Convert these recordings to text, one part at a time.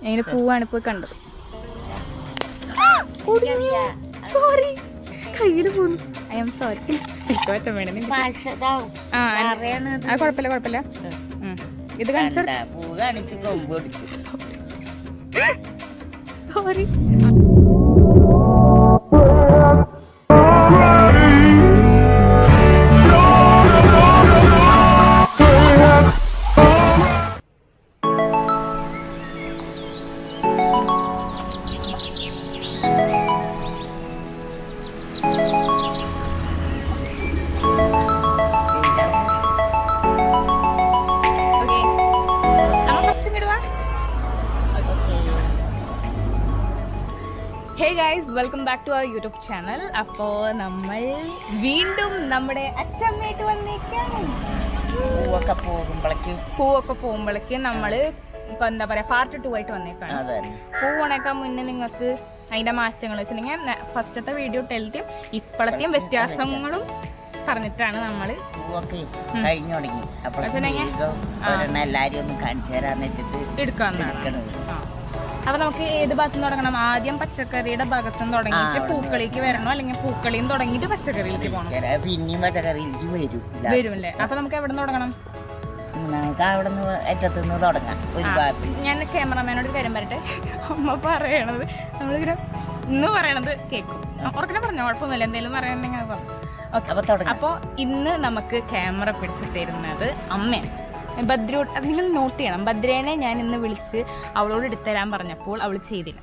അതിന് പൂവാണ് ഇപ്പൊ കണ്ടത്. സോറി, കയ്യില് പോന്നു. I am sorry. കുഴപ്പമില്ല കുഴപ്പമില്ല. ഇത് കാണിച്ചു sorry. Hey guys, welcome back to our YouTube channel. അപ്പോൾ നമ്മൾ വീണ്ടും നമ്മുടെ അച്ചമ്മയായിട്ട് വന്നേക്കാം. പൂവൊക്കെ പോകുമ്പോഴേക്ക് നമ്മൾ ഇപ്പം എന്താ പറയുക, പാർട്ട് 2 ആയിട്ട് വന്നേക്കാണ്. പൂ ഉണക്കാൻ മുന്നേ നിങ്ങൾക്ക് അതിൻ്റെ മാറ്റങ്ങൾ വെച്ചിട്ടുണ്ടെങ്കിൽ ഫസ്റ്റത്തെ വീഡിയോ ടെൽറ്റും ഇപ്പോഴത്തെയും വ്യത്യാസങ്ങളും പറഞ്ഞിട്ടാണ് നമ്മൾ എടുക്കാവുന്നതാണ്. അപ്പൊ നമുക്ക് ഏത് ഭാഗത്തുനിന്ന് തുടങ്ങണം? ആദ്യം പച്ചക്കറിയുടെ ഭാഗത്തുനിന്ന് തുടങ്ങിയിട്ട് പൂക്കളിലേക്ക് വരണോ, അല്ലെങ്കിൽ പൂക്കളിയും തുടങ്ങിയിട്ട് പച്ചക്കറിയിലേക്ക് പോകണം? പിന്നെയും പച്ചക്കറിയിലേക്ക് വരും അല്ലേ? അപ്പൊ നമുക്ക് എവിടെ നിന്ന് തുടങ്ങണം? ഞാൻ ക്യാമറമാനോട് കാര്യം പറയട്ടെ. അമ്മ പറയണത് നമ്മളിങ്ങനെ ഇന്ന് പറയണത് കേൾക്കും. ഉറക്കെ പറഞ്ഞോ, കുഴപ്പമൊന്നുമില്ല. എന്തെങ്കിലും പറയണമെങ്കിൽ അത് പറഞ്ഞു. ഓക്കെ, അപ്പോൾ ഇന്ന് നമുക്ക് ക്യാമറ പിടിച്ച് തരുന്നത് അമ്മയാണ്. ഭദ്രോ, അത് നിങ്ങൾ നോട്ട് ചെയ്യണം. ഭദ്രേനെ ഞാൻ ഇന്ന് വിളിച്ച് അവളോട് എടുത്തരാൻ പറഞ്ഞപ്പോൾ അവൾ ചെയ്തില്ല.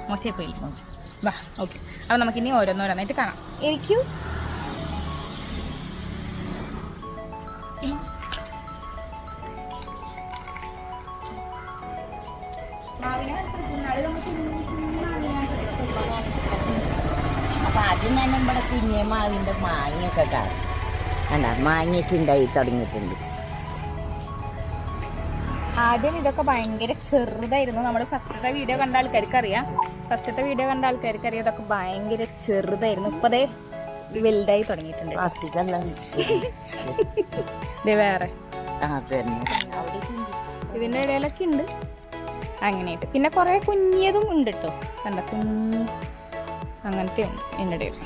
മോശമായി പോയില്ല. വാ, ഓക്കെ. അപ്പോൾ നമുക്കിനി ഓരോന്നോരോന്നായിട്ട് കാണാം. എനിക്ക് അപ്പൊ ആദ്യം ഞാൻ നമ്മുടെ കുഞ്ഞെ മാവിൻ്റെ മാങ്ങയൊക്കെ കാണും. അല്ല, മാങ്ങയൊക്കെ ഉണ്ടായി തുടങ്ങിയിട്ടുണ്ട്. ആദ്യം ഇതൊക്കെ ഭയങ്കര ചെറുതായിരുന്നു. നമ്മൾ ഫസ്റ്റത്തെ വീഡിയോ കണ്ട ആൾക്കാർക്ക് അറിയാം. ഇതൊക്കെ ഭയങ്കര ചെറുതായിരുന്നു. ഇപ്പൊ അതേ വലുതായി തുടങ്ങിയിട്ടുണ്ട്. വേറെ ഇതിന്റെ ഇടയിലൊക്കെ ഉണ്ട് അങ്ങനെയായിട്ട്. പിന്നെ കുറെ കുഞ്ഞതും ഉണ്ട് കേട്ടോ. കണ്ട കുഞ്ഞ് അങ്ങനത്തെ ഉണ്ട് ഇതിൻ്റെ ഇടയിൽ.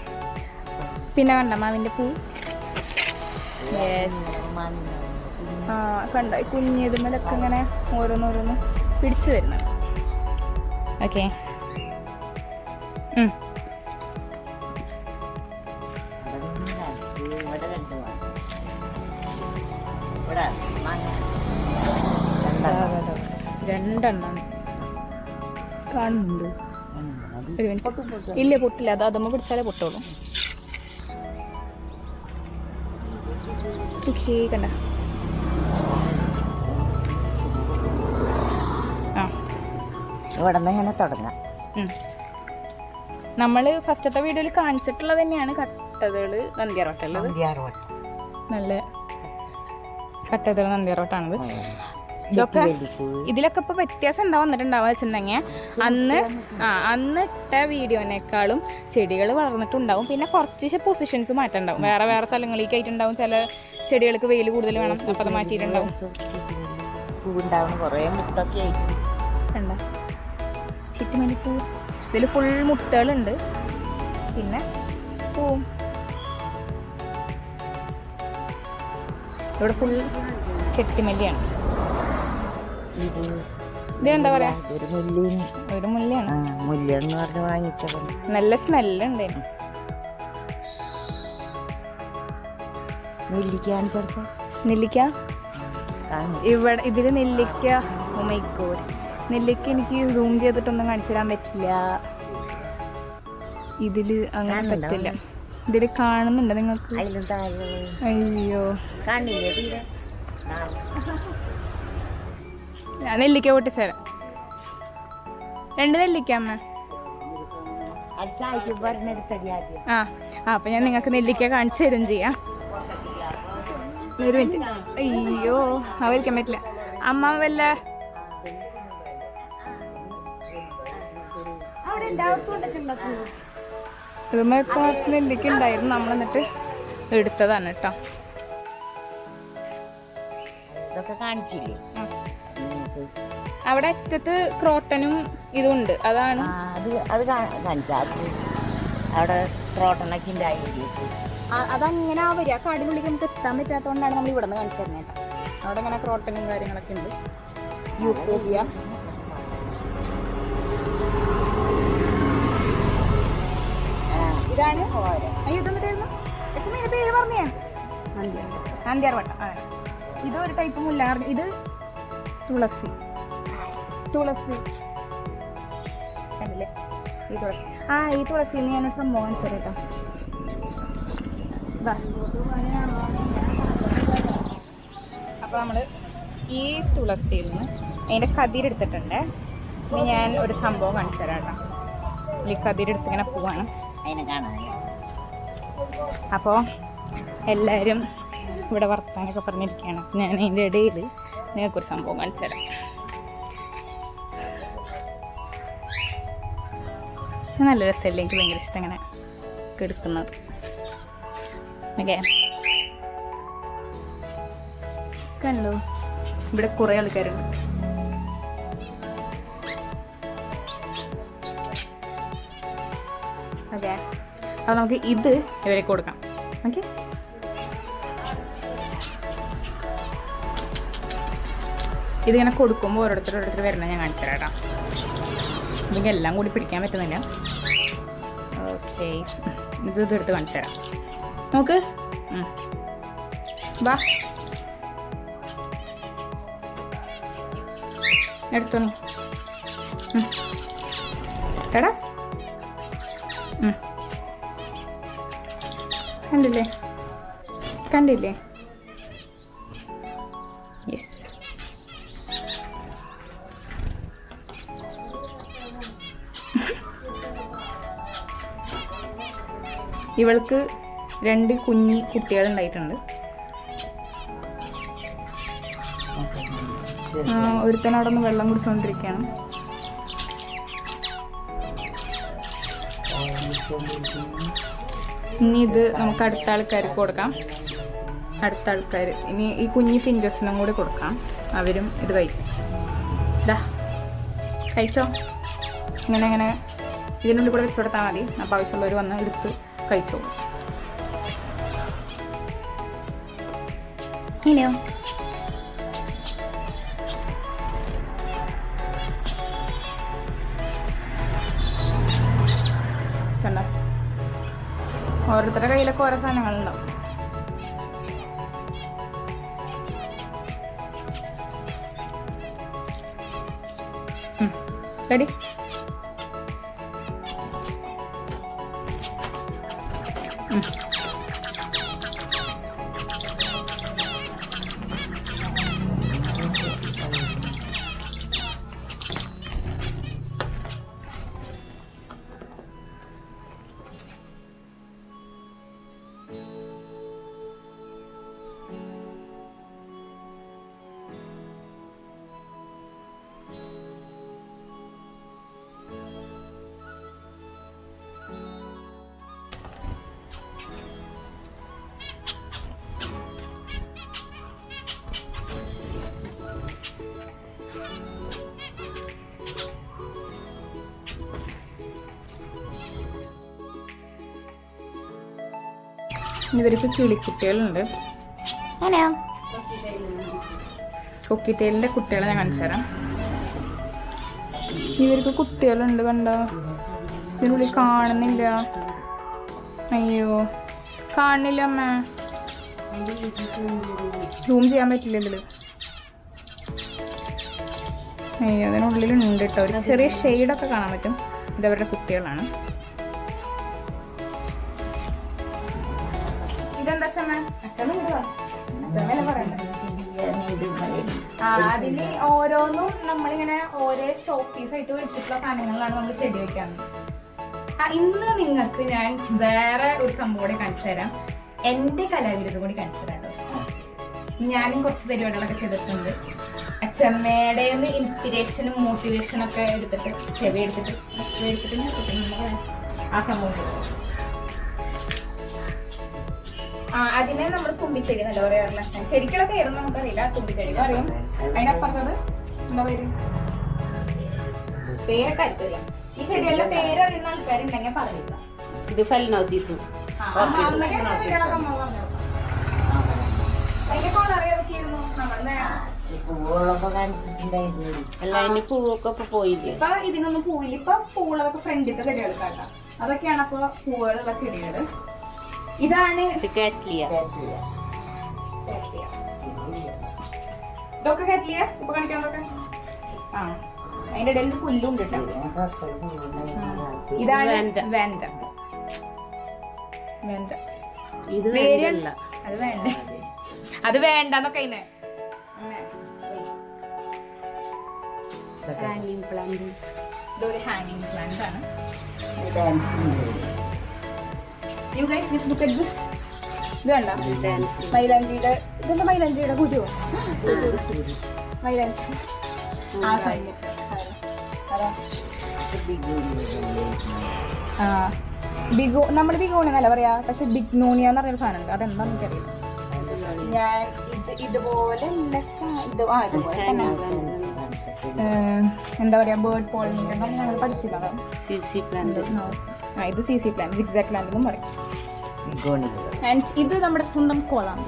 പിന്നെ കണ്ട മാവിന്റെ പൂ കണ്ട കുഞ്ഞതുമലൊക്കെ ഇങ്ങനെ ഓരോന്നോരോന്ന് പിടിച്ചു വരുന്നത്. ഓക്കെ, രണ്ടെണ്ണം കാണുന്നുണ്ട്. ഇല്ല, പൊട്ടില്ല. അത് അതമ്മ പിടിച്ചാലേ പൊട്ടോളൂ. കണ്ട ഇവിടെന്ന് തുടങ്ങാം. നമ്മള് ഫസ്റ്റത്തെ വീഡിയോയിൽ കാണിച്ചിട്ടുള്ളത് തന്നെയാണ് കട്ടതകള് നന്ദിയാർവട്ടമുള്ളത്. നല്ല കട്ടതകൾ നന്ദിയാർവട്ടാണത്. ഇതൊക്കെ ഇതിലൊക്കെ ഇപ്പൊ വ്യത്യാസം എന്താ വന്നിട്ടുണ്ടാവുക വെച്ചിട്ടുണ്ടെങ്കിൽ അന്ന് ഇട്ട വീഡിയോനേക്കാളും ചെടികൾ വളർന്നിട്ടുണ്ടാവും. പിന്നെ കുറച്ച് പൊസിഷൻസ് മാറ്റണ്ടാവും. വേറെ വേറെ സ്ഥലങ്ങളിലേക്ക് ആയിട്ടുണ്ടാവും. ചില ചെടികൾക്ക് വെയിൽ കൂടുതൽ വേണം, അപ്പൊ അത് മാറ്റിയിട്ടുണ്ടാവും. കണ്ട ചിറ്റുമല്ലിപ്പൂ, ഇതിൽ ഫുൾ മുട്ടകളുണ്ട്. പിന്നെ പൂവും ഇവിടെ ഫുൾ ചെട്ടിമല്ലിയാണ്. ഇത് എന്താ പറയാ, ഒരു മുല്ലയാണ്. നല്ല സ്മെല്ലുണ്ട്. നെല്ലിക്ക ഇവിടെ ഇതില് നെല്ലിക്ക. ഓ മൈ ഗോഡ്, നെല്ലിക്ക എനിക്ക് സൂം ചെയ്തിട്ടൊന്നും കാണിച്ചു തരാൻ പറ്റില്ല. ഇതില് അങ്ങനെ പറ്റില്ല. ഇതില് കാണുന്നുണ്ട് നിങ്ങൾക്ക്? അയ്യോ, ഞാൻ നെല്ലിക്ക പൊട്ടിച്ചേരാം. 2 നെല്ലിക്ക അമ്മ. അപ്പൊ ഞാൻ നിങ്ങൾക്ക് നെല്ലിക്ക കാണിച്ചു തരും ചെയ്യാം. ഒരു മിനിറ്റ്. അയ്യോ, വലിക്കാൻ പറ്റില്ല അമ്മ. വല്ല ഇതുമ്മ കുറച്ച് നെല്ലിക്ക ഉണ്ടായിരുന്നു. നമ്മൾ എന്നിട്ട് എടുത്തതാണ് കേട്ടോ. ഇതൊക്കെ കാണിച്ചില്ലേ? അവിടെ അറ്റത്ത് ക്രോട്ടനും ഇതും ഉണ്ട്. അതാണ് അത് കാണിച്ചാ അവിടെ ക്രോട്ടനൊക്കെ ഉണ്ടായി. അതങ്ങനെ വരിക. ആ കാടിനുള്ളിൽ നമുക്ക് എത്താൻ പറ്റാത്തതുകൊണ്ടാണ് നമ്മൾ ഇവിടെ നിന്ന് കാണിച്ചു തരുന്നത് കേട്ടോ. അവിടെ ഇങ്ങനെ ക്രോട്ടനും കാര്യങ്ങളൊക്കെ ഉണ്ട്. യൂഫോബിയ ഇതാണ്. അയ്യോ ഇതെന്നിട്ടായിരുന്നു എത്ര പേര് പറഞ്ഞേ? നന്ദ്യാർ വട്ടം. അതെ, ഇത് ഒരു ടൈപ്പ് മുല്ല. ഇത് തുളസി. കണ്ടില്ലേ ഈ തുളസി? ഈ തുളസിന്ന് ഞാൻ സംഭവം അനുസരിട്ടോ. അപ്പോൾ നമ്മൾ ഈ തുളസിയിൽ നിന്ന് അതിൻ്റെ കതിരെടുത്തിട്ടുണ്ട്. ഇനി ഞാൻ ഒരു സംഭവം കാണിച്ചു തരാം കേട്ടോ. ഈ കതിരെടുത്ത് ഇങ്ങനെ പോവാണ് അതിനെ കാണാൻ. അപ്പോൾ എല്ലാവരും ഇവിടെ വർത്താനൊക്കെ പറഞ്ഞിരിക്കുകയാണ്. ഞാൻ അതിൻ്റെ ഇടയിൽ നിങ്ങൾക്കൊരു സംഭവം കാണിച്ചു തരാം. നല്ല രസമല്ലേ? എനിക്ക് ഭയങ്കര ഇഷ്ടം ഇങ്ങനെ കെടുക്കുന്നത്. ഓക്കെ, കണ്ടോ ഇവിടെ കുറേ ആൾക്കാരുണ്ട്. ഓക്കെ, അപ്പോൾ നമുക്ക് ഇത് ഇവരെ കൊടുക്കാം. ഓക്കെ, ഇതിങ്ങനെ കൊടുക്കുമ്പോൾ ഓരോരുത്തർ വരണം. ഞാൻ കാണിച്ചു തരാം കേട്ടോ. എനിക്ക് എല്ലാം കൂടി പിടിക്കാൻ പറ്റുന്നില്ല. ഓക്കെ, ഇതെടുത്ത് കാണിച്ചു തരാം. നോക്ക്, വാ എടുത്തോ നീ. എടാ കണ്ടില്ലേ? യെസ്, ഇവൾക്ക് 2 കുഞ്ഞി കുട്ടികളുണ്ടായിട്ടുണ്ട്. ഒരുത്തനവിടെ നിന്ന് വെള്ളം കുടിച്ചുകൊണ്ടിരിക്കുകയാണ്. ഇനി ഇത് നമുക്ക് അടുത്ത ആൾക്കാർക്ക് കൊടുക്കാം. അടുത്ത ആൾക്കാർ ഇനി ഈ കുഞ്ഞി ഫിഞ്ചസിനും കൂടി കൊടുക്കാം. അവരും ഇത് കഴിക്കും. കഴിച്ചോ? ഇങ്ങനെ ഇതിനുള്ളിൽ കൂടെ വെച്ച് കൊടുത്താൽ മതി. അപ്പോൾ ആവശ്യമുള്ളവർ വന്ന് എടുത്ത് കഴിച്ചോളൂ. ഇനിയോ കണ്ടോ? ഓരോരുത്തരുടെ കയ്യിലൊക്കെ ഓരോ സാധനങ്ങളുണ്ടാവും. റെഡി? ഇവർക്ക് കിളിക്കുട്ടികളുണ്ട്. കൊക്കിറ്റേലിൻ്റെ കുട്ടികളെ ഞാൻ കാണിച്ചു തരാം. ഇവർക്ക് കുട്ടികളുണ്ട്, കണ്ടോ? ഇതിനുള്ളിൽ കാണുന്നില്ല. അയ്യോ, കാണുന്നില്ല അമ്മ. സൂം ചെയ്യാൻ പറ്റില്ല ഇതിൽ. അയ്യോ, അതിനുള്ളിലുണ്ട് കേട്ടോ. ഒരു ചെറിയ ഷെയ്ഡൊക്കെ കാണാൻ പറ്റും. ഇതവരുടെ കുട്ടികളാണ്. ഇതെന്താ അതിന് ഓരോന്നും നമ്മളിങ്ങനെ ഓരോ ഷോപ്പ് പീസായിട്ട് വെച്ചിട്ടുള്ള സാധനങ്ങളിലാണ് നമ്മൾ ചെടി വെക്കാറുണ്ട്. ഇന്ന് നിങ്ങൾക്ക് ഞാൻ വേറെ ഒരു സംഭവം കൂടി കാണിച്ചു തരാം. എൻ്റെ കലാവിരുദ്ധം കൂടി കാണിച്ചു തരാം കേട്ടോ. ഞാനും കുറച്ച് പരിപാടികളൊക്കെ ചെയ്തിട്ടുണ്ട്. അച്ഛമ്മയുടെ ഇൻസ്പിറേഷനും മോട്ടിവേഷനും ഒക്കെ എടുത്തിട്ട് മേടിച്ചിട്ട് ആ സംഭവം. അതിനെ നമ്മൾ തുമ്പിച്ചെടി എന്നല്ല പറയാറില്ല. ശരിക്കുള്ള പേരൊന്നും നമുക്കറിയില്ല. തുമ്പിച്ചെടി പറയും. അതിനപ്പുറത്തത് എന്താ പേര്? പേരൊക്കെ അടുത്തറിയാം. ഈ ചെടികളുടെ പേരറിയുന്ന ആൾക്കാരുണ്ടെങ്കിൽ പറയുക. ഇത് ഫെലനോസിസും പൂവുകളൊക്കെ കാണിച്ചിട്ടുണ്ടായിരുന്നു. അല്ല അതിന് പൂവൊക്കെ ഇപ്പൊ പോയില്ലേ? ഇപ്പൊ ഇതിനൊന്നും പൂവില്ല. ഇപ്പൊ പൂവുള്ളതൊക്കെ ഫ്രണ്ടിലത്തെ ചെടികൾ കാട്ടാം. അതൊക്കെയാണ് അപ്പൊ പൂവുകളുള്ള ചെടികള്. ഇതാണ് കാറ്റ്ലിയ. ഇതൊക്കെ കാറ്റ്ലിയ. ഇപ്പൊ കാണിക്കാതൊക്കെ ആ അതിന്റെ ഇടയിൽ പുല്ലുണ്ട് കേട്ടോ. ഇതാണ് വെണ്ട. ഇത് വേരല്ല. അത് വേണ്ട, അത് വേണ്ടെന്നൊക്കെ അതിന് ഹാങ്ങിങ് പ്ലാന്റ്. ഇതൊരു ഹാങ്ങിങ് പ്ലാന്റ് ആണ്. You guys just look at this. ഇത് കണ്ടോ മൈലാഞ്ചിയുടെ, ഇതെന്താ മൈലാഞ്ചിയുടെ കുരുവോ? മൈലാഞ്ചി ആ സാധനം അതാ ബിഗോ, നമ്മുടെ ബിഗോണി എന്നല്ല പറയാ, പക്ഷെ ബിഗ്നോണിയ എന്ന് പറയുന്ന സാധനം ഉണ്ട്. അതെന്താന്ന് എനിക്കറിയില്ല. ഞാൻ ഇതുപോലെ ഇതുപോലെ തന്നെ എന്താ പറയാ ബേർഡ് പോളിനേഷൻ ഞങ്ങൾ പഠിച്ചില്ല. ഇത് CC പ്ലാന്റ്, സിഗ്സാഗ് പ്ലാന്റ് എന്നും പറയും. ആൻഡ് ഇത് നമ്മുടെ സ്വന്തം കോളാണ്.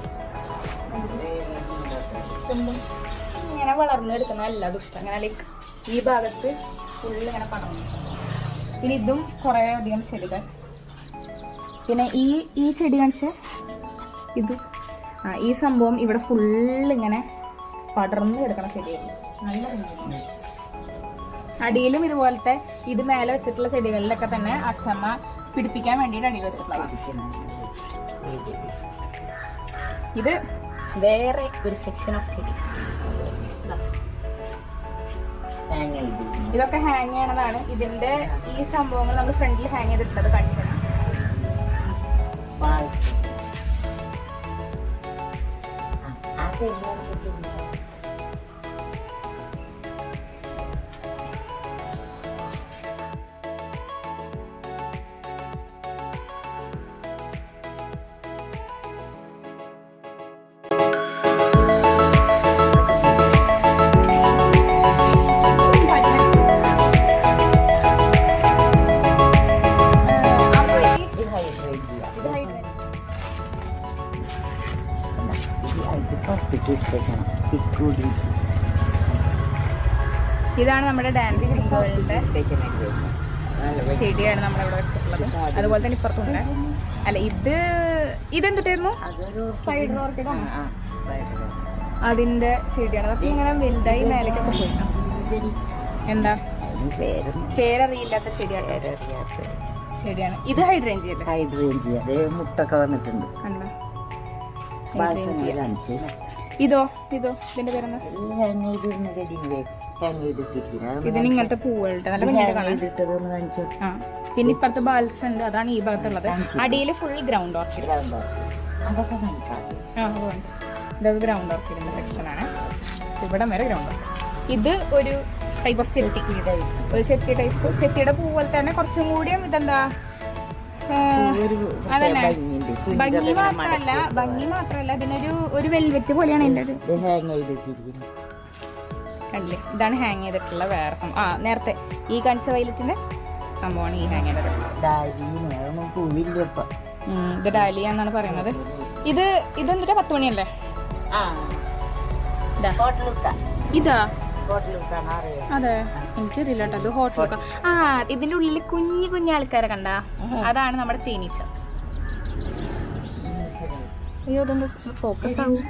സ്വന്തം ഇങ്ങനെ വളർന്നെടുക്കുന്ന എല്ലാതും ഇഷ്ടം. അങ്ങനെ ലൈക്ക് ഈ ഭാഗത്ത് ഫുള്ള് ഇങ്ങനെ പടർന്നു. പിന്നെ ഇതും കുറേ അധികം ചെടികൾ. പിന്നെ ഈ ചെടി കാണിച്ച ഇത് ഈ സംഭവം ഇവിടെ ഫുള്ള് ഇങ്ങനെ പടർന്ന് കിടക്കുന്ന ചെടിയായിരുന്നു. നല്ല ഭംഗിയായിരുന്നു. അടിയിലും ഇതുപോലത്തെ ഇത് മേലെ വെച്ചിട്ടുള്ള ചെടികളിലൊക്കെ തന്നെ അച്ഛമ്മ പിടിപ്പിക്കാൻ വേണ്ടിയിട്ട് അടിയിൽ വെച്ചിട്ടുള്ളതാണ്. ഇത് വേറെ ഒരു സെക്ഷൻ ഓഫ് ചെടി. ഇതൊക്കെ ഹാങ് ചെയ്യണതാണ്. ഇതിന്റെ ഈ സംഭവങ്ങൾ നമ്മൾ ഫ്രണ്ടിൽ ഹാങ് ചെയ്തിട്ടുള്ളത് കാണിച്ചു തരാം. ഇതാണ് നമ്മുടെ ഡാൻസിങ് ഗേളിന്റെ ചെടിയാണ് നമ്മളിവിടെ വെച്ചിട്ടുള്ളത്. അതുപോലെ തന്നെ ഇപ്പുറത്തുണ്ട്. അല്ല ഇതെന്തിട്ടായിരുന്നു? സ്പൈഡർ ഓർക്കിഡാണ്. അതിന്റെ ചെടിയാണ്. അതൊക്കെ ഇങ്ങനെ വലുതായി മേലേക്കൊക്കെ പോയി. എന്താ പേരറിയില്ലാത്ത ചെടിയാണ്. ഇത് ഹൈഡ്രേഞ്ചിയ അല്ലേ? ഹൈഡ്രേഞ്ചിയ മുട്ടൊക്കെ വന്നിട്ടുണ്ട്. കണ്ടോ? ഇതോ ഇതിന്റെ പേരെന്താ? ഇതിന് ഇങ്ങനത്തെ പൂവുകളുണ്ട്. നല്ല ഭംഗിയായിട്ട് കാണാൻ. പിന്നെ ഇപ്പുറത്തെ ബാൽസ് ഉണ്ട്. അതാണ് ഈ ഭാഗത്തുള്ളത്. അടിയിൽ ഫുൾ ഗ്രൗണ്ട് ഓർക്കിഡ്. ഇത് ഗ്രൗണ്ട് ഓർക്കിഡിന്റെ സെക്ഷനാണ്. ഇവിടെ വരെ ഗ്രൗണ്ട് ഓർക്കിഡ്. ഇത് ഒരു ടൈപ്പ് ഓഫ് ചെത്തി. ഒരു ചെത്തി ടൈപ്പ്. ചെത്തിയുടെ പൂ പോലെ തന്നെ കുറച്ചും കൂടിയും ഇതെന്താ അതന്നെ ഭംഗി മാത്രല്ല ഇതിനൊരു വെൽവെറ്റ് പോലെയാണ് അതിൻ്റെ ഒരു കണ്ടില്ലേ. ഇതാണ് ഹാങ് ചെയ്തിട്ടുള്ള വേറെ സംഭവം. നേരത്തെ ഈ കാണിച്ച വൈലറ്റിന്റെ സംഭവമാണ് ഈ ഹാങ് ചെയ്തിട്ടുള്ളത്. ഇത് ഡാലിയ എന്നാണ് പറയുന്നത്. ഇതെന്തിട്ടാ 10 മണിയല്ലേ? ഇതാ അതെ എനിക്കറിയില്ല കേട്ടോ. അത് ഹോട്ട് ലുക്ക. ഇതിന്റെ ഉള്ളിൽ കുഞ്ഞു ആൾക്കാരെ കണ്ട അതാണ് നമ്മുടെ തേനീച്ച. അയ്യോ അതൊന്ന് ഫോക്കസ് ആവും.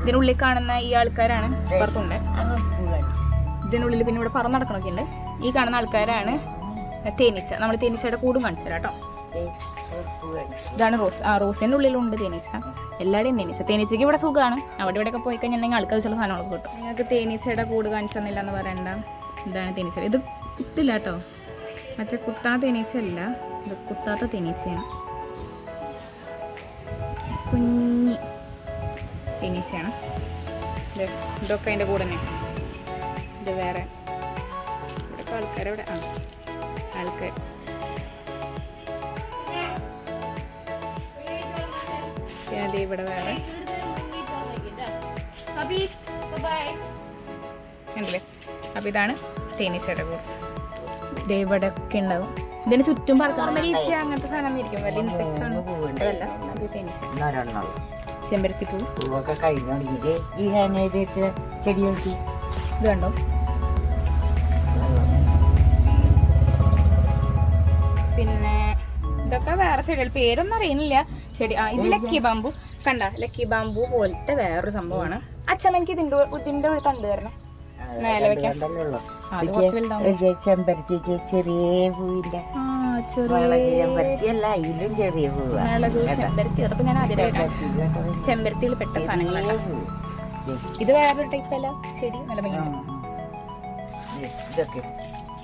ഇതിനുള്ളിൽ കാണുന്ന ഈ ആൾക്കാരാണ് പുറത്തുണ്ട്. ഇതിനുള്ളിൽ പിന്നെ ഇവിടെ പറന്ന് നടക്കണൊക്കെ ഉണ്ട്. ഈ കാണുന്ന ആൾക്കാരാണ് തേനീച്ച. നമ്മൾ തേനീച്ചയുടെ കൂടും കാണിച്ചു തരാം കേട്ടോ. ഇതാണ് റോസ്. റോസിന്റെ ഉള്ളിലുണ്ട് തേനീച്ച. എല്ലാവരുടെയും തേനീച്ചയ്ക്ക് ഇവിടെ സുഖമാണ്. അവിടെ ഇവിടെയൊക്കെ പോയി കഴിഞ്ഞിട്ടുണ്ടെങ്കിൽ ആൾക്കാർ ചില സാധനങ്ങളൊക്കെ കിട്ടും. നിങ്ങൾക്ക് തേനീച്ചയുടെ കൂട് കാണിച്ചു തന്നില്ല എന്ന് പറയണ്ട. ഇതാണ് തേനീച്ച. ഇത് കുത്തില്ല കേട്ടോ. മറ്റേ കുത്താത്ത തേനീച്ചയല്ല, ഇത് കുത്താത്ത തേനീച്ചയാണ്. കുഞ്ഞി തേനീച്ചയാണ്. ഇതൊക്കെ അതിൻ്റെ കൂടെ തന്നെ. ഇത് വേറെ ഇവിടെയൊക്കെ ആൾക്കാരവിടെ ആൾക്കാർ അതെ ഇവിടെ വേറെ കണ്ടില്ലേ. അപ്പം ഇതാണ് തേനീച്ചയുടെ കൂട് ഇവിടെ ഒക്കെ ഉണ്ടാവും. ഇതിന് ചുറ്റും പറക്കുന്ന ഈച്ച അങ്ങനത്തെ സാധനം ഇരിക്കും. വലിയ ഇൻസെക്ട്സ് ആണ്. അതല്ല അത് തേനീച്ച. ചെമ്പരത്തി പൂവൊക്കെ കഴിഞ്ഞു തുടങ്ങിയിട്ട് ഈ ഹാങ് ചെയ്ത് വെച്ച ചെടി നോക്കി ഇത് കണ്ടോ. പിന്നെ ഇതൊക്കെ വേറെ ചെടികൾ, പേരൊന്നും അറിയുന്നില്ല ചെടി. ഇത് ലക്കി ബാമ്പു കണ്ട. ലക്കി ബാമ്പു പോലത്തെ വേറൊരു സംഭവമാണ്. അച്ഛൻ എനിക്ക് ഇതിന്റെ ഒരു തണ്ട് തരണം മേലെ വെക്കാൻ. ചെമ്പരത്തിക്ക് ചെറിയ പൂവിന്റെ ചെമ്പരത്തി അല്ല, ഇതിലും ചെറിയ പൂവാണ് ചെമ്പരത്തി. അതൊക്കെ ഞാൻ ആദ്യമായിട്ടാണ് ചെമ്പരത്തിയിൽ പെട്ട സാധനങ്ങളാണ്. ഇത് വേറൊരു ടൈപ്പ് അല്ല ചെടി. നല്ല ഭംഗിയുണ്ട്.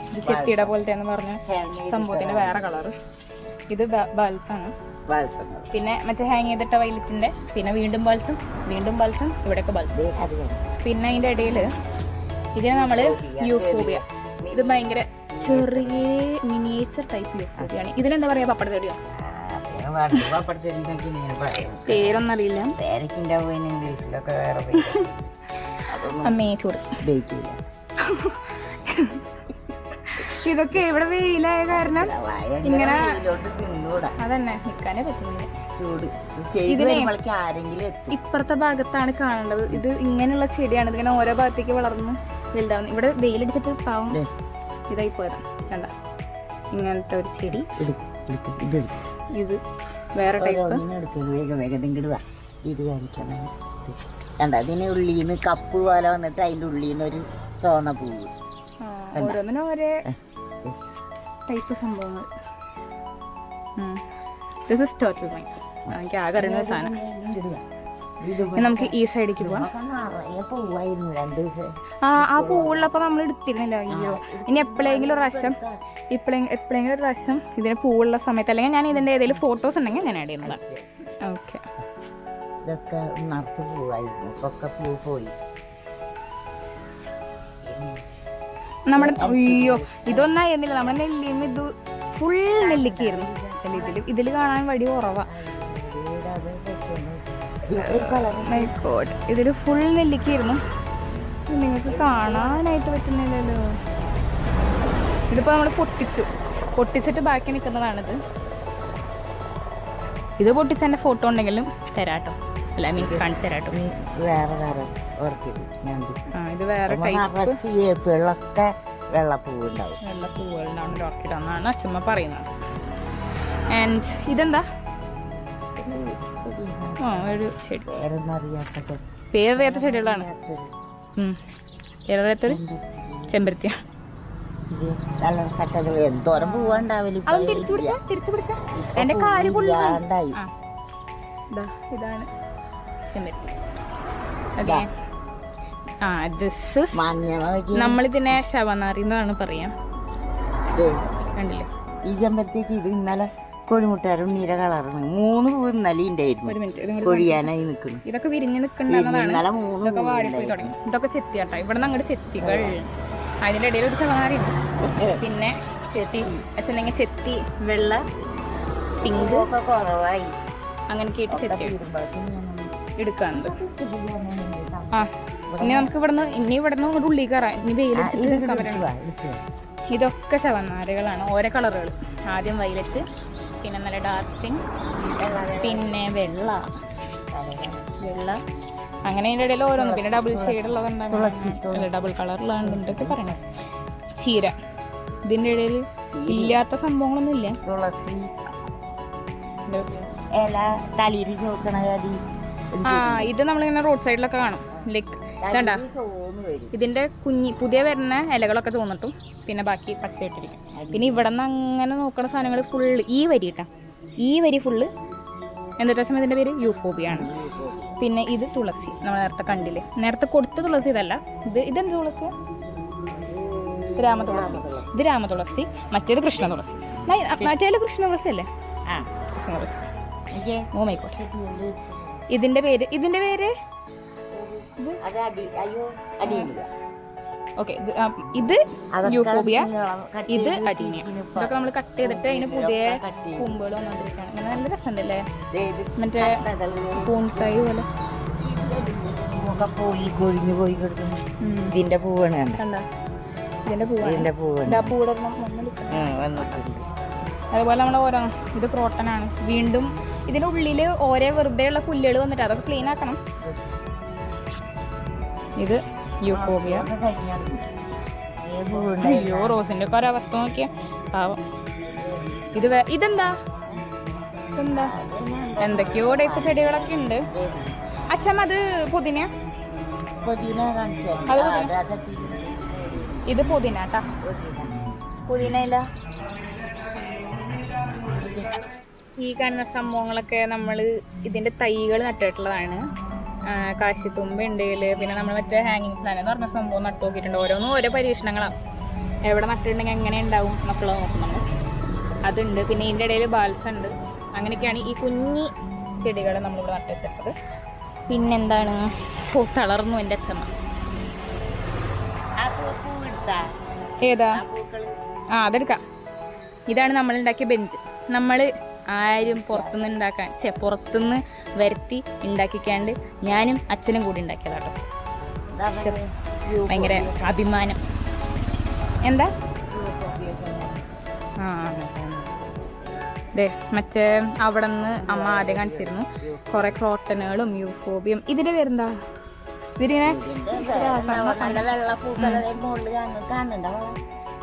ഇത് ചെത്തിയുടെ പോലത്തെ എന്ന് പറഞ്ഞ സംഭവത്തിന്റെ വേറെ കളറ്. ഇത് ബാൽസാണ്. പിന്നെ മറ്റേ ഹാങ് ചെയ്തിട്ട വൈലറ്റിന്റെ, പിന്നെ വീണ്ടും ബാൽസും, വീണ്ടും ബാൽസും, ഇവിടെയൊക്കെ ബാൽസ്. പിന്നെ അതിന്റെ ഇടയിൽ ഇതിനെ നമ്മള് യൂഫോബിയ. ഇത് ഭയങ്കര ചെറിയ മിനിയേച്ചർ ടൈപ്പ് യൂഫോബിയാണ്. ഇതിനെന്താ പറയാ? പപ്പട ചെടിയോ? പേരൊന്നും അറിയില്ല. അമ്മേ ചൂട്. ഇതൊക്കെ ഇവിടെ വെയിലായ കാരണം ഇങ്ങനെ അതന്നെ നിക്കാനേ പറ്റുന്നില്ല. ഇപ്പുറത്തെ ഭാഗത്താണ് കാണേണ്ടത്. ഇത് ഇങ്ങനെയുള്ള ചെടിയാണ്. ഇതിങ്ങനെ ഓരോ ഭാഗത്തേക്ക് വളർന്ന് വലുതാവുന്നു. ഇവിടെ വെയിലടിച്ചിട്ട് പാവം ഇതായി പോയതാ. കണ്ട ഇങ്ങനത്തെ ഒരു ചെടി. ഇത് വേറെ ടൈപ്പ്. ഇത് കാണിക്കണം. കണ്ട അതിന് ഉള്ളിന്ന് കപ്പ് പോലെ വന്നിട്ട് അതിന്റെ ഉള്ളിന്ന് ഒരു ചോന്ന പൂവ്. ഓരോന്നിനും ഒരേ ടൈപ്പ് സംഭവങ്ങൾ. This is total my. എനിക്ക് ആകെ അറിയുന്ന സാധനം. നമുക്ക് ഈ സൈഡിലേക്ക് പോവാം. ആ പൂവുള്ളപ്പോ നമ്മൾ എടുത്തിരുന്നില്ല. അയ്യോ, ഇനി എപ്പോഴെങ്കിലും ഒരു പ്രാവശ്യം ഇതിന് പൂവുള്ള സമയത്ത്, അല്ലെങ്കിൽ ഞാൻ ഇതിന്റെ ഏതെങ്കിലും ഫോട്ടോസ് ഉണ്ടെങ്കിൽ ഞാൻ ആഡ് ചെയ്യുന്നതാണ്. ഓക്കെ. ഇതൊക്കെ നിറച്ച് പൂവായിരുന്നു. ഇപ്പൊക്കെ പൂ പോയി. നമ്മുടെ അയ്യോ ഇതൊന്നായിരുന്നില്ല. നമ്മുടെ നെല്ലിന്ന് ഇത് ഫുൾ നെല്ലിക്കായിരുന്നു. ഇതില് കാണാൻ വടി കുറവാ. ഇതില് ഫുൾ നെല്ലിക്കായിരുന്നു. നിങ്ങൾക്ക് കാണാനായിട്ട് പറ്റുന്നില്ലല്ലോ. ഇതിപ്പോ നമ്മൾ പൊട്ടിച്ചിട്ട് ബാക്കി നിൽക്കുന്നതാണിത്. ഇത് പൊട്ടിച്ചെന്റെ ഫോട്ടോ ഉണ്ടെങ്കിലും തരാട്ടോ. അല്ല മീൻ കാണിച്ചു തരാട്ടോ. ഇത് വേറെ വെള്ളൊക്കെ വെള്ളപ്പൂവുണ്ടാവും. വെള്ളപ്പൂവുകളുണ്ടാവുന്ന ഒരു ഓർക്കിഡ് എന്നാണ് അച്ഛമ്മ പറയുന്നത്. ആൻഡ് ഇതെന്താ? ഒരു ചെടി. പേരറിയാത്ത ചെടികളാണ്. പേരറിയാത്തൊരു ചെമ്പരത്തിയാണ്. എന്തോരം പൂവുണ്ടാവില്ല. തിരിച്ചു പിടിച്ച എന്റെ കാല് പൊള്ളായി. ഇതാണ് ചെമ്പരത്തി. ഓക്കെ. നമ്മളിതിനെ ശവനാറി എന്നാണ് പറയാം. കണ്ടില്ലേ ഈ ചെമ്പരത്തിക്ക്? ഇത് ഇന്നലെ കോഴിമുട്ടയാരും നീല കളറാണ്. 3 പൂവ് ഇന്നലെ ഉണ്ടായിരുന്നു. കൊഴിയാനായി നിൽക്കുന്നു. ഇതൊക്കെ വിരിഞ്ഞ് നിൽക്കുന്നതാണ്. ഇതൊക്കെ വാടിപ്പോയി തുടങ്ങി. ഇതൊക്കെ ചെത്തിയാട്ടോ. ഇവിടെ നിന്ന് അങ്ങോട്ട് ചെത്തികൾ. അതിന്റെ ഇടയിൽ ഒരു ശവനാറി ഉണ്ട്. പിന്നെ ചെത്തി വെച്ചിട്ടുണ്ടെങ്കിൽ ചെത്തി വെള്ള, പിങ്ക് ഒക്കെ കുറവായി. അങ്ങനെ കേട്ട് ചെത്തി എടുക്കാറുണ്ട്. ഇനി നമുക്ക് ഇവിടുന്ന് ഇങ്ങോട്ട് ഉള്ളിൽ കയറാം. ഇനി വെയിലെടുത്തിട്ട് നിൽക്കാൻ പറ്റണം. ഇതൊക്കെ ശവനാരുകളാണ്. ഓരോ കളറുകൾ. ആദ്യം വൈലറ്റ്, പിന്നെ നല്ല ഡാർക്ക് പിങ്ക്, പിന്നെ വെള്ള. അങ്ങനെ ഇതിൻ്റെ ഇടയിൽ ഓരോന്ന്. പിന്നെ ഡബിൾ ഷെയ്ഡ് ഉള്ളതുണ്ടാകും. ഡബിൾ കളറിലാണ് എന്തൊക്കെ പറയണത്. ചീര. ഇതിൻ്റെ ഇടയിൽ ഇല്ലാത്ത സംഭവങ്ങളൊന്നും ഇല്ല. തുളസി, ഇല, തളിരി ചോക്കണ. ഇത് നമ്മളിങ്ങനെ റോഡ് സൈഡിലൊക്കെ കാണും. ലൈക്ക് ഇതണ്ട ഇതിന്റെ പുതിയ വരുന്ന ഇലകളൊക്കെ തോന്നിട്ടും പിന്നെ ബാക്കി പച്ചയിട്ടിരിക്കും. പിന്നെ ഇവിടെ നിന്ന് അങ്ങനെ നോക്കുന്ന സാധനങ്ങൾ ഫുള്ള് ഈ വരി കേട്ടോ. ഈ വരി ഫുള്ള് എന്നിട്ട് സമയം ഇതിന്റെ പേര് യൂഫോബിയാണ്. പിന്നെ ഇത് തുളസി. നമ്മൾ നേരത്തെ കണ്ടില്ലേ, നേരത്തെ കൊടുത്ത തുളസി ഇതല്ല. ഇതെന്ത് തുളസി? രാമതുളസി. ഇത് രാമതുളസി. മറ്റേത് കൃഷ്ണ തുളസി. മറ്റേത് കൃഷ്ണ തുളസി അല്ലേ? Krishna tulsi. Oh my god. ഇതിന്റെ പേര് ഓക്കെ. ഇത് യൂഫോബിയ, ഇത് അഡീനിയ. ഇതൊക്കെ നമ്മൾ കട്ട് ചെയ്തിട്ട് അതിന് പുതിയ പൂമ്പുകൾ വന്നിരിക്കുകയാണ്. അങ്ങനെ നല്ല രസമുണ്ടല്ലേ? മറ്റേ പൂൺസായി പോലെ പോയി കൊഴിഞ്ഞു പോയി കിടക്കുന്നു. ഇതിന്റെ പൂവാണ് കണ്ട. ഇതിന്റെ പൂവാണ്. ഇതിന്റെ പൂവ് ഇതാ പൂവിടെ വന്നിട്ടുണ്ട്. അതുപോലെ നമ്മൾ ഓരോ ഇത് ക്രോട്ടനാണ്. വീണ്ടും ഇതിനുള്ളിൽ ഓരോ വെറുതെ ഉള്ള പുല്ലുകൾ വന്നിട്ട് അതൊക്കെ ക്ലീൻ ആക്കണം. ഇത് യൂഫോബിയ. അയ്യോ റോസിന്റെ ഒക്കെ ഒരവസ്ഥ നോക്കിയാ പാവം. ഇതെന്താ ഇതെന്താ എന്തൊക്കെയോ ടൈപ്പ് ചെടികളൊക്കെ ഉണ്ട്. അച്ഛമ്മ അത് പുതിന. ഇത് പുതിന കേട്ടാ. പുതിനയില. ഈ കാണുന്ന സംഭവങ്ങളൊക്കെ നമ്മൾ ഇതിന്റെ തൈകൾ നട്ടിട്ടുള്ളതാണ്. കാശിത്തുമ്പുണ്ട് ഇതില്. പിന്നെ നമ്മൾ മറ്റേ ഹാങ്ങിങ് പ്ലാൻ എന്ന് പറഞ്ഞ സംഭവം നട്ടു നോക്കിയിട്ടുണ്ട്. ഓരോന്നും ഓരോ പരീക്ഷണങ്ങളാണ്. എവിടെ നട്ടിട്ടുണ്ടെങ്കിൽ എങ്ങനെ ഉണ്ടാവും എന്നൊക്കെയുള്ളത് നോക്കും നമ്മൾ. അതുണ്ട്. പിന്നെ ഇതിൻ്റെ ഇടയിൽ ബാൽസ ഉണ്ട്. അങ്ങനെയൊക്കെയാണ് ഈ കുഞ്ഞി ചെടികൾ നമ്മളിവിടെ നട്ടു വെച്ചത്. പിന്നെന്താണ് തളർന്നു എൻ്റെ അച്ഛമ്മ. ഏതാ? അതെടുക്കാം. ഇതാണ് നമ്മൾ ഉണ്ടാക്കിയ ബെഞ്ച്. നമ്മൾ ആരും പുറത്തുനിന്ന് വരുത്തി ഉണ്ടാക്കിക്കാണ്ട് ഞാനും അച്ഛനും കൂടി ഉണ്ടാക്കിയതാട്ടോ. ഭയങ്കര അഭിമാനം. എന്താ അതെ മറ്റേ അവിടെ നിന്ന് അമ്മ ആദ്യം കാണിച്ചിരുന്നു കുറെ ക്രോട്ടനുകളും യൂഫോബിയം. ഇതിന്റെ പേരെന്താ? ഇതിനെ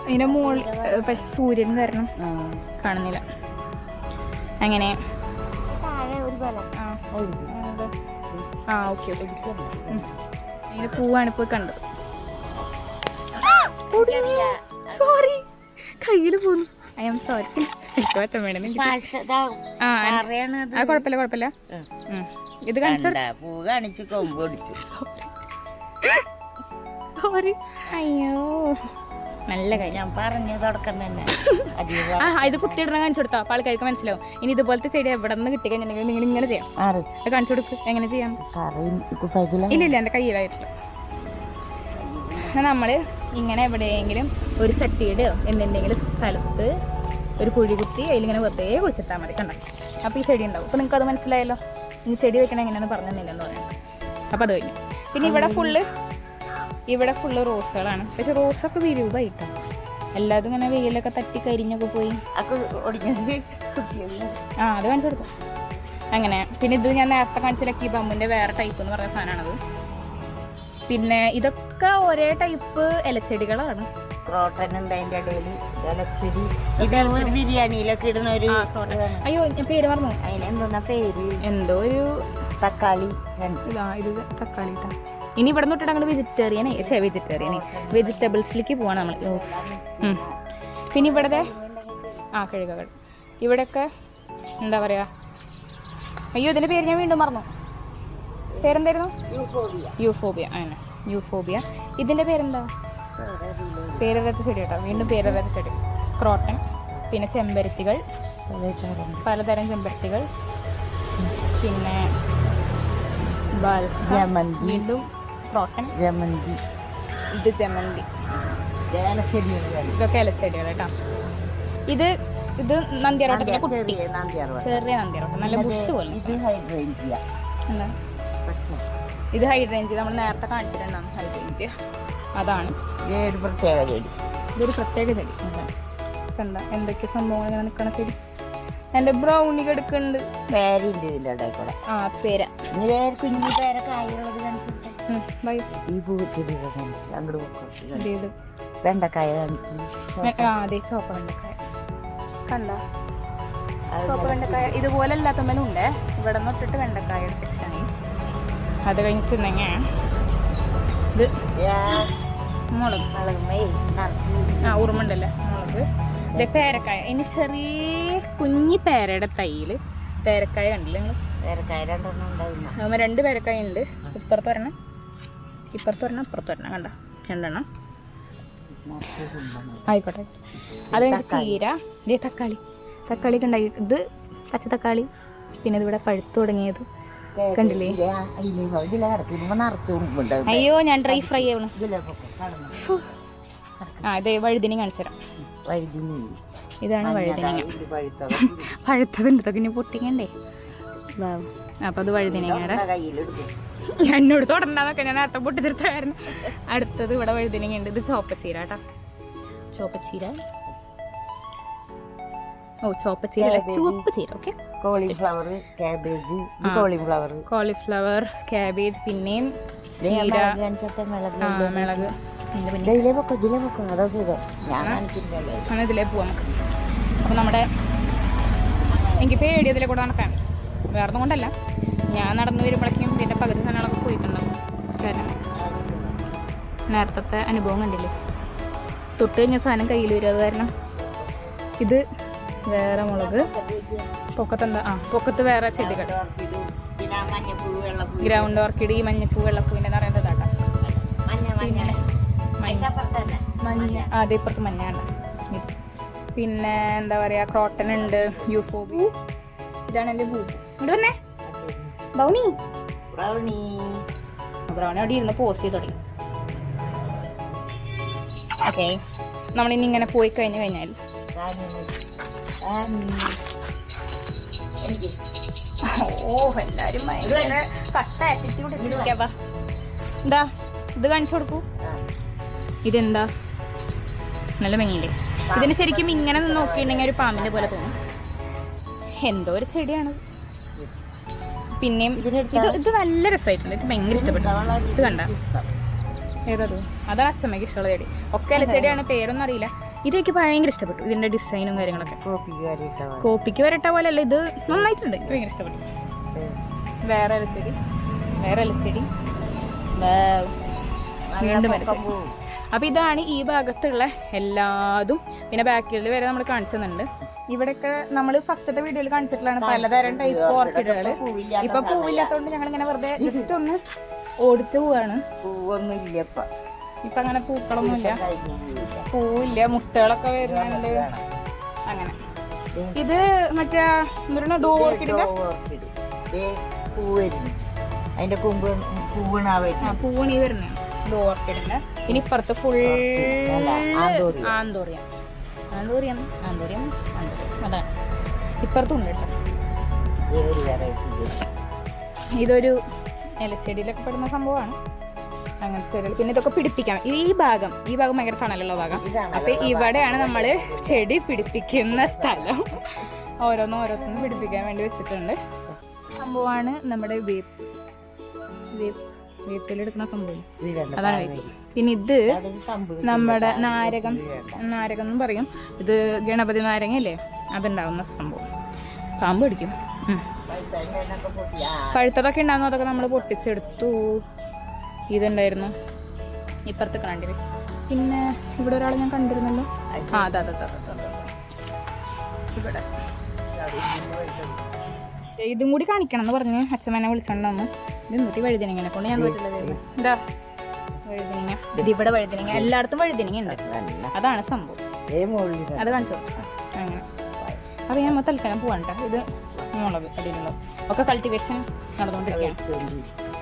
ഇതിന്റെ മുകളിൽ പക്ഷെ സൂര്യൻ കാരണം കാണുന്നില്ല. അങ്ങനെ ഓക്കെ ഇതിന്റെ പൂവാണ് ഇപ്പോൾ കണ്ടത്. സോറി കയ്യിൽ പോന്നു. I am sorry. കുഴപ്പമില്ല. ഇത് കാണിച്ചു സോറി. അയ്യോ നല്ല കാര്യം. ഞാൻ പറഞ്ഞു തുടക്കം തന്നെ. ഇത് കുത്തിയിടണം കാണിച്ചു കൊടുത്താ അപ്പോൾ ആൾക്കാർക്ക് മനസ്സിലാവും. ഇനി ഇതുപോലത്തെ ചെടി എവിടെ നിന്ന് കിട്ടി കഴിഞ്ഞിട്ടുണ്ടെങ്കിൽ നിങ്ങൾ ഇങ്ങനെ ചെയ്യാം. കാണിച്ചു കൊടുക്കും എങ്ങനെ ചെയ്യാം. ഇല്ല എൻ്റെ കയ്യിലായിട്ടില്ല. നമ്മൾ ഇങ്ങനെ എവിടെയെങ്കിലും ഒരു ചട്ടിയുടെയോ എന്തെങ്കിലും സ്ഥലത്ത് ഒരു കുഴി കുത്തി അതിലിങ്ങനെ വെറുതെ കുഴിച്ചിട്ടാൽ മതി. കണ്ടോ? അപ്പോൾ ഈ ചെടി ഉണ്ടാവും. അപ്പോൾ നിങ്ങൾക്ക് അത് മനസ്സിലായല്ലോ. ഇനി ചെടി വെക്കണം എങ്ങനെയാണെന്ന് പറഞ്ഞു തന്നില്ലെന്ന് പറയുന്നത്. അപ്പോൾ അത് കഴിഞ്ഞു. പിന്നെ ഇവിടെ ഫുള്ള് റോസുകളാണ്. പക്ഷെ റോസൊക്കെ വിരൂപമായിട്ടാണ്. എല്ലാതും ഇങ്ങനെ വെയിലൊക്കെ തട്ടി കരിഞ്ഞൊക്കെ പോയി. അത് കാണിച്ചു കൊടുക്കും. അങ്ങനെ പിന്നെ ഇത് ഞാൻ നേരത്തെ കാണിച്ച ലക്കി ബമ്പിൻ്റെ വേറെ ടൈപ്പ് എന്ന് പറഞ്ഞ സാധനമാണത്. പിന്നെ ഇതൊക്കെ ഒരേ ടൈപ്പ് ഇലച്ചെടികളാണ്. ക്രോട്ടൻ ഉണ്ട് അതിൻ്റെ ഇടയിൽ ഇലച്ചെടി. ഇത് ബിരിയാണിയിലൊക്കെ ഇടുന്ന ഒരു. അയ്യോ ഞാൻ പേര് പറഞ്ഞു. അതിനെന്താ പേര്? എന്തോ ഒരു തക്കാളി. ഇത് തക്കാളി. ഇനി ഇവിടെ തൊട്ടിട്ട് അങ്ങോട്ട് വെജിറ്റബിൾസിലേക്ക് പോവാണ് നമ്മൾ. പിന്നെ ഇവിടത്തെ കഴുകകൾ ഇവിടെയൊക്കെ എന്താ പറയാ. അയ്യോ ഇതിന്റെ പേര് ഞാൻ വീണ്ടും മറന്നു. പേരെന്തായിരുന്നു? യൂഫോബിയ. അങ്ങനെ യൂഫോബിയ. ഇതിന്റെ പേരെന്താ? പേരറിയാത്ത ചെടി കേട്ടോ. വീണ്ടും പേരറിയാത്ത ചെടി. ക്രോട്ടൻ. പിന്നെ ചെമ്പരത്തികൾ, പലതരം ചെമ്പരത്തികൾ. പിന്നെ വീണ്ടും ക്രോട്ടൻ. ഇത് ജമന്തി. ഇതൊക്കെ ഇലച്ചെടികൾ കേട്ടോ. ഇത് നന്ദിയാരോട്ടത്തിന്റെ കുട്ടി. ചെറിയ നന്ദിയാരോട്ടം. നല്ല ബുഷ് പോലെ. എന്താ ഇത് ഹൈഡ്രേഞ്ച്. നമ്മൾ നേരത്തെ കാണിച്ചിട്ടുണ്ടാകും ഹൈഡ്രേഞ്ച്. അതാണ് ഇതൊരു പ്രത്യേക ചെടി. കണ്ട എന്തൊക്കെ സംഭവങ്ങൾ ഇങ്ങനെ നിൽക്കണ ചെടി. എന്റെ ബ്രൗണി കിടക്കുന്നുണ്ട്. പേരുണ്ട് ഇതിൻ്റെ ഇടയിൽ കൂടെ. പേര കുഞ്ഞു പേര കായുള്ളത് ഈ പൂച്ചെടി അങ്ങോട്ട് വെണ്ടക്കായ അതെ ചോപ്പ വെണ്ടക്കായ. കണ്ട ചോപ്പ വെണ്ടക്കായ ഇതുപോലെ എല്ലാത്തമ്മലും ഉണ്ട്. ഇവിടെ നിന്ന് തൊട്ടിട്ട് വെണ്ടക്കായയുടെ സെക്ഷനായി. അത് കഴിഞ്ഞിട്ടുണ്ടെങ്കിൽ ഇത് മുളക്. ഉറുമുണ്ടല്ലേ മുളക്. ഇത് പേരക്കായ. ഇനി ചെറിയ കുഞ്ഞി പേരയുടെ തൈയില് പേരക്കായ കണ്ടില്ല നിങ്ങൾ? പേരക്കായ രണ്ടെണ്ണം ഉണ്ടാവില്ല. അതുമ്പോൾ 2 പേരക്കായ ഉണ്ട്. ഇപ്പുറത്തൊരെണ്ണം അപ്പുറത്തൊരെണ്ണം. കണ്ട 2 എണ്ണം. ആയിക്കോട്ടെ. അത് കഴിഞ്ഞിട്ട് ചീര. ഇതേ തക്കാളി ഒക്കെ ഉണ്ടായി. ഇത് പച്ച തക്കാളി. പിന്നെ ഇതിവിടെ പഴുത്തു തുടങ്ങിയത് കണ്ടില്ലേ? അയ്യോ ഞാൻ ഡ്രൈ ഫ്രൈ ആവണം. ഇതേ വഴുതിനി കാണിച്ചു തരാം. ഇതാണ് വഴുതിനിങ്ങ. പഴുത്തതുണ്ട്. ഇതൊക്കെ ഇനി പൊട്ടിക്കണ്ടേ? അപ്പൊ അത് വഴുതിനിങ്ങയുടെ. എന്നോട് തൊടണ്ടെന്നൊക്കെ ഞാൻ നേരത്തെ പൊട്ടിച്ചെടുത്തായിരുന്നു. അടുത്തത് ഇവിടെ വഴുതിനിങ്ങ ഉണ്ട്. ഇത് ചോപ്പച്ചീര കേട്ടോ. ചോപ്പച്ചീര. ഓ ചോപ്പച്ചീര അല്ല, ചുവപ്പ് ചീര. Okay. Cauliflower, cabbage, cauliflower, cabbage, പിന്നെയും ചീര, മിളക്. അങ്ങനെ ഇതിലേ പോവാം നമുക്ക്. അപ്പോൾ നമ്മുടെ എനിക്ക് പേടി ഇതിലെ കൂടെ നടക്കാൻ, വേറെ ഒന്നും കൊണ്ടല്ല, ഞാൻ നടന്നു വരുമ്പോഴേക്കും ഇതിൻ്റെ പകുതി സാധനങ്ങളൊക്കെ പോയിട്ടുണ്ടാവും. കാരണം നേരത്തെ അനുഭവം കണ്ടില്ലേ, തൊട്ട് കഴിഞ്ഞ സാധനം കയ്യിൽ വരും. അത് കാരണം ഇത് വേറെ മുളക്, പൊക്കത്ത് വേറെ ചെടികൾ, ഗ്രൗണ്ട് ഓർക്കിഡ്, ഈ മഞ്ഞപ്പൂ വെള്ളപ്പൂവിൻ്റെ എന്ന് പറയുന്നത് ഇതാക്കാം. മഞ്ഞ അതെ, ഇപ്പുറത്ത് മഞ്ഞാണ്. പിന്നെ എന്താ പറയുക, ക്രോട്ടൺ ഉണ്ട്, യൂഫോബി. ഇതാണ് എൻ്റെ പൂ. ഇങ്ങോട്ട് വന്നേ ബൗണി. ബ്രൗണി അവിടെ ഇരുന്ന് പോസ്റ്റ് ചെയ്ത് തുടങ്ങി. ഓക്കെ, നമ്മളിനി ഇങ്ങനെ പോയി കഴിഞ്ഞാൽ എല്ലാരും ഭയങ്കര കട്ട ആറ്റിറ്റ്യൂഡ്. എന്താ ഇത് കാണിച്ചു കൊടുക്കൂ. ഇതെന്താ നല്ല ഭംഗിയില്ലേ? ഇതിന് ശരിക്കും ഇങ്ങനെ നിന്ന് നോക്കിയിട്ടുണ്ടെങ്കിൽ ഒരു പാമ്പിന്റെ പോലെ തോന്നും. എന്തോ ഒരു ചെടിയാണ്. പിന്നെയും ഇത് നല്ല രസമായിട്ടുണ്ട്. എനിക്ക് ഭയങ്കര ഇഷ്ടപ്പെട്ടു. ഇത് കണ്ട ഏതത്? അതാണ് അച്ഛമ്മയ്ക്ക് ഇഷ്ടമുള്ള ചെടി. ഒക്കെ അല്ല ചെടിയാണ്, പേരൊന്നും അറിയില്ല. ഇതെനിക്ക് ഭയങ്കര ഇഷ്ടപ്പെട്ടു. ഇതിന്റെ ഡിസൈനും കാര്യങ്ങളൊക്കെ കോപ്പിക്ക് വരട്ട പോലെ അല്ല, ഇത് നന്നായിട്ടുണ്ട്. എനിക്ക് ഭയങ്കര ഇഷ്ടപ്പെട്ടു. വേറെ അലച്ചെടി വീണ്ടും മനസ്സിലായി. അപ്പൊ ഇതാണ് ഈ ഭാഗത്തുള്ള എല്ലാതും. പിന്നെ ബാക്കിൽ വരെ നമ്മൾ കാണിച്ചുന്നുണ്ട്. ഇവിടെയൊക്കെ നമ്മൾ ഫസ്റ്റത്തെ വീഡിയോയിൽ കാണിച്ചിട്ടുള്ളതാണ് പലതരം ടൈപ്പ് ഓർക്കിഡുകൾ. ഇപ്പൊ പൂവില്ലാത്തതുകൊണ്ട് ഞങ്ങൾ ഇങ്ങനെ വെറുതെ ജസ്റ്റ് ഒന്ന് ഓടിച്ചു പോവാണ്. ഇപ്പൊ അങ്ങനെ പൂക്കളൊന്നുമില്ല, പൂവില്ല, മുട്ടകളൊക്കെ വരുന്നുണ്ട്. അങ്ങനെ ഇത് മറ്റേ എന്താ ഡോ ഓർക്കിഡിന്റെ പൂവണി വരുന്ന ഡോ ഓർക്കിഡിന്റെ. ഇനി ഇപ്പുറത്ത് ഫുൾ ആന്തോറിയം അതാണ് ഇപ്പുറത്തുണ്ട് കേട്ടോ. ഇതൊരു എലച്ചെടിയിലൊക്കെ പെടുന്ന സംഭവമാണ്. അങ്ങനത്തെ ഒരു. പിന്നെ ഇതൊക്കെ പിടിപ്പിക്കാം. ഈ ഭാഗം ഭയങ്കര തണലുള്ള ഭാഗം. അപ്പൊ ഇവിടെയാണ് നമ്മൾ ചെടി പിടിപ്പിക്കുന്ന സ്ഥലം. ഓരോന്നും പിടിപ്പിക്കാൻ വേണ്ടി വെച്ചിട്ടുണ്ട്. സംഭവമാണ് നമ്മുടെ വേപ്പിലെടുക്കുന്ന സംഭവം. അതാണ് വേപ്പ്. പിന്നെ ഇത് നമ്മുടെ നാരകം എന്നും പറയും. ഇത് ഗണപതി നാരങ്ങയല്ലേ, അതുണ്ടാവുന്ന സംഭവം. പാമ്പ് പിടിക്കും. പഴുത്തതൊക്കെ ഉണ്ടാകുന്നു, അതൊക്കെ നമ്മൾ പൊട്ടിച്ചെടുത്തു. ഇതുണ്ടായിരുന്നു ഇപ്പുറത്ത് കണ്ടില്ലേ. പിന്നെ ഇവിടെ ഒരാൾ ഞാൻ കണ്ടിരുന്നല്ലോ. അതെ ഇവിടെ ഇതും കൂടി കാണിക്കണം എന്ന് പറഞ്ഞ് അച്ഛമ്മനെ വിളിച്ചോണ്ടെന്ന്. ഇത് നോക്കി വഴുതിനിങ്ങനെ കൊണ്ട് ഞാൻ പറ്റില്ല. എന്താ വഴുതിനിങ്ങ? ഇതിവിടെ വഴുതിനിങ്ങ, എല്ലായിടത്തും വഴുതിനിങ്ങ ഉണ്ട്. അതാണ് സംഭവം. അത് കാണിച്ചു അങ്ങനെ. അപ്പൊ ഞാൻ തൽക്കാലം പോവാൻ കേട്ടോ. ഇത് മുളക് അടിയിലുള്ളത് ഒക്കെ കൾട്ടിവേഷൻ നടന്നുകൊണ്ടിരിക്കുകയാണ്.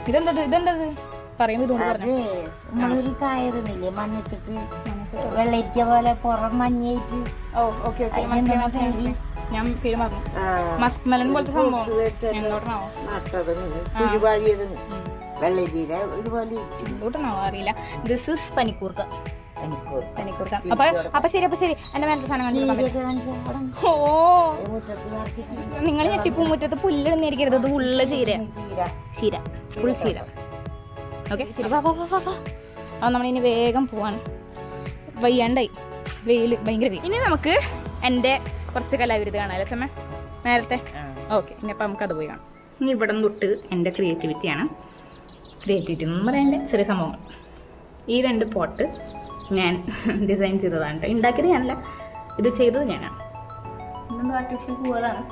ഇതെന്തത് പറയുമ്പോ ഇതുകൊണ്ട് പറഞ്ഞു. വെള്ളരിക്ക പോലെ പുറം മഞ്ഞായിട്ട്. ഓ ഓക്കെ ഞാൻ പേര് മറന്നു. മസ്ക് മെലൺ പോലത്തെ സംഭവം എന്തോട്ടാണോ അറിയില്ല. ദിസ് ഇസ് പനിക്കൂർക്ക. അപ്പൊ ശരി എന്റെ മേലത്തെ സാധനം ഓ നിങ്ങൾ ഞെട്ടിപ്പൂമുറ്റത്ത് പുല്ലിടുന്നിരിക്കരുത്. ഇത് ഉള്ള ചീര ഫുൾ ചീര. ഓക്കെ ശരി. അപ്പൊ നമ്മളിനി വേഗം പോവാണ്. വയ്യാണ്ടായി, വെയിൽ ഭയങ്കര വെയിൽ. ഇനി നമുക്ക് എൻ്റെ കുറച്ച് കലാവിരുത് കാണാമല്ലോ ചമ്മ നേരത്തെ. ഓക്കെ, ഇനി അപ്പം നമുക്കത് പോയി കാണാം. ഇനി ഇവിടെ തൊട്ട് എൻ്റെ ക്രിയേറ്റിവിറ്റിയാണ്. ക്രിയേറ്റിവിറ്റി എന്ന് പറയുന്നത് ചെറിയ സംഭവങ്ങൾ. ഈ 2 പോട്ട് ഞാൻ ഡിസൈൻ ചെയ്തതാണ് കേട്ടോ. ഉണ്ടാക്കിയത് ഞാനല്ല, ഇത് ചെയ്തത് ഞാനാണ്. ഇതൊന്നും ആർട്ടിഫിഷ്യൽ പൂവുകളാണ്.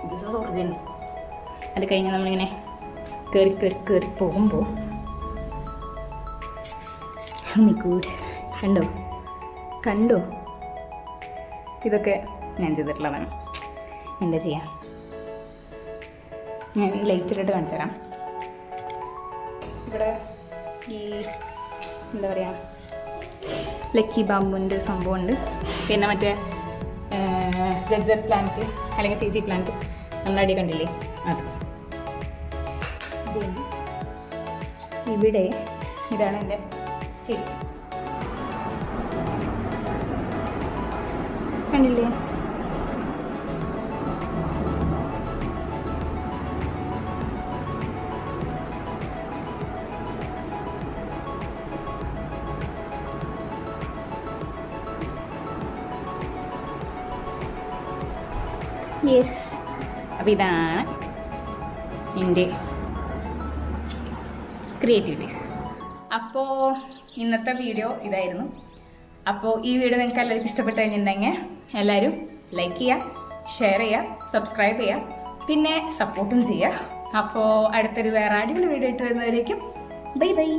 This is original. അത് കഴിഞ്ഞ് നമ്മളിങ്ങനെ കയറി പോകുമ്പോൾ ഗുഡ് കണ്ടോ ഇതൊക്കെ ഞാൻ ചെയ്തിട്ടുള്ളതാണ്. എന്താ ചെയ്യാം, ഞാൻ ലൈറ്റിലിട്ട് കാണിച്ചു തരാം. ഇവിടെ ഈ എന്താ പറയുക ലക്കി ബാമ്പുവിൻ്റെ സംഭവമുണ്ട്. പിന്നെ മറ്റേ ZZ പ്ലാന്റ് അല്ലെങ്കിൽ CC പ്ലാന്റ് നമ്മുടെ അടി കണ്ടില്ലേ, അത്. ഇവിടെ ഇതാണ് എൻ്റെ ചെടി. കണ്ടില്ലേ? യെസ്, അപ്പോൾ ഇതാണ് എൻ്റെ ക്രിയേറ്റിവിറ്റീസ്. അപ്പോൾ ഇന്നത്തെ വീഡിയോ ഇതായിരുന്നു. അപ്പോൾ ഈ വീഡിയോ നിങ്ങൾക്ക് എല്ലാവർക്കും ഇഷ്ടപ്പെട്ട് കഴിഞ്ഞിട്ടുണ്ടെങ്കിൽ എല്ലാവരും ലൈക്ക് ചെയ്യുക, ഷെയർ ചെയ്യുക, സബ്സ്ക്രൈബ് ചെയ്യുക, പിന്നെ സപ്പോർട്ടും ചെയ്യുക. അപ്പോൾ അടുത്തൊരു വേറെ അടിപൊളി വീഡിയോ ആയിട്ട് വരുന്നവരേക്കും ബൈ ബൈ.